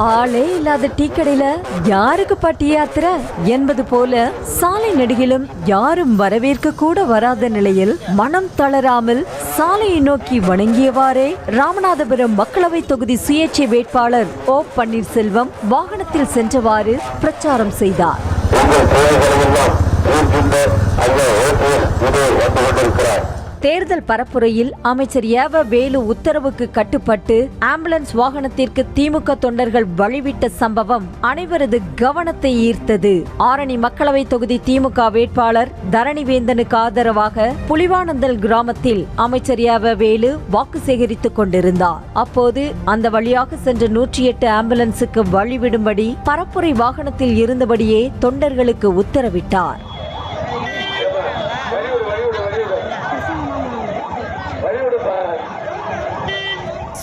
ஆளே இல்லாத டீ கடையில யாருக்கு பாட்டி யாத்திரை என்பது போல சாலை நெடுகிலும் யாரும் வரவேற்க கூட வராத நிலையில் மனம் தளராமல் சாலையை நோக்கி வணங்கியவாறே ராமநாதபுரம் மக்களவை தொகுதி சுயேட்சை வேட்பாளர் ஓ பன்னீர்செல்வம் வாகனத்தில் சென்றவாறு பிரச்சாரம் செய்தார். தேர்தல் பரப்புரையில் அமைச்சர் ஏவ வேலு உத்தரவுக்கு கட்டுப்பட்டு ஆம்புலன்ஸ் வாகனத்திற்கு திமுக தொண்டர்கள் வழிவிட்ட சம்பவம் அனைவரது கவனத்தை ஈர்த்தது. ஆரணி மக்களவை தொகுதி திமுக வேட்பாளர் தரணிவேந்தனுக்கு ஆதரவாக புலிவானந்தல் கிராமத்தில் அமைச்சர் ஏவ வேலு வாக்கு சேகரித்துக் கொண்டிருந்தார். அப்போது அந்த வழியாக சென்ற 108 ஆம்புலன்ஸுக்கு வழிவிடும்படி பரப்புரை வாகனத்தில் இருந்தபடியே தொண்டர்களுக்கு உத்தரவிட்டார்.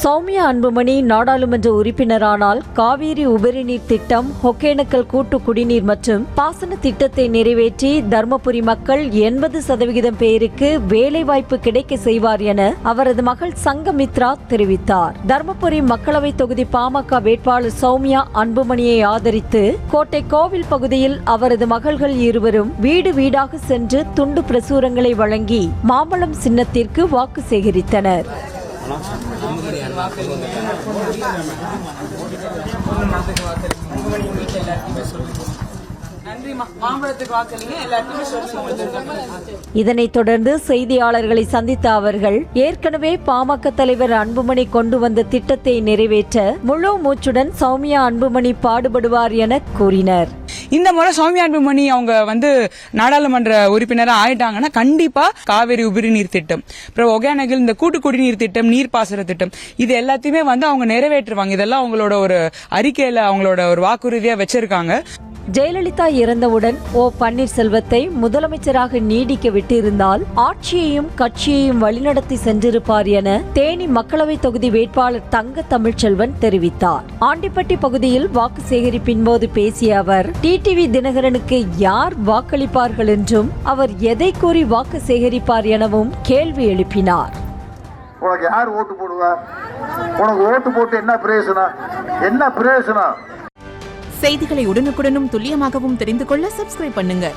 சௌமியா அன்புமணி நாடாளுமன்ற உறுப்பினரானால் காவிரி உபரிநீர் திட்டம், ஒகேனக்கல் கூட்டு குடிநீர் மற்றும் பாசன திட்டத்தை நிறைவேற்றி தர்மபுரி மக்கள் 80% பேருக்கு வேலைவாய்ப்பு கிடைக்க செய்வார் என அவரது மகள் சங்கமித்ரா தெரிவித்தார். தர்மபுரி மக்களவை தொகுதி பாமக வேட்பாளர் சௌமியா அன்புமணியை ஆதரித்து கோட்டை கோவில் பகுதியில் அவரது மகள்கள் இருவரும் வீடு வீடாக சென்று துண்டு பிரசுரங்களை வழங்கி மாம்பழம் சின்னத்திற்கு வாக்கு சேகரித்தனர். இதனைத் தொடர்ந்து செய்தியாளர்களை சந்தித்த அவர்கள் ஏற்கனவே பாமக தலைவர் அன்புமணி கொண்டு வந்த திட்டத்தை நிறைவேற்ற முழு மூச்சுடன் சௌமியா அன்புமணி பாடுபடுவார் என கூறினர். இந்த முறை சௌமியா அன்புமணி அவங்க நாடாளுமன்ற உறுப்பினரா ஆயிட்டாங்கன்னா கண்டிப்பா காவிரி உபரிநீர் திட்டம், அப்புறம் ஒகேனக்கல் இந்த கூட்டு குடிநீர் திட்டம், நீர்ப்பாசன திட்டம், இது எல்லாத்தையுமே அவங்க நிறைவேற்றுவாங்க. இதெல்லாம் அவங்களோட ஒரு அறிக்கையில அவங்களோட ஒரு வாக்குறுதியா வச்சிருக்காங்க. ஜெயலலிதா இறந்தவுடன் ஓ பன்னீர்செல்வத்தை முதலமைச்சராக நீடிக்க விட்டிருந்தால் ஆட்சியையும் கட்சியையும் வழிநடத்தி சென்றிருப்பார் என தேனி மக்களவை தொகுதி வேட்பாளர் தங்க தமிழ்ச்செல்வன் தெரிவித்தார். ஆண்டிப்பட்டி பகுதியில் வாக்கு சேகரிப்பின் போது பேசிய அவர் டிடிவி தினகரனுக்கு யார் வாக்களிப்பார்கள் என்றும் அவர் எதை கூறி வாக்கு சேகரிப்பார் எனவும் கேள்வி எழுப்பினார். உனக்கு யார் ஓட்டு போடுவா? உனக்கு ஓட்டு போட்டு என்ன பிரயோஜனம்? செய்திகளை உடனுக்குடனும் துல்லியமாகவும் தெரிந்து கொள்ள சப்ஸ்கிரைப் பண்ணுங்க.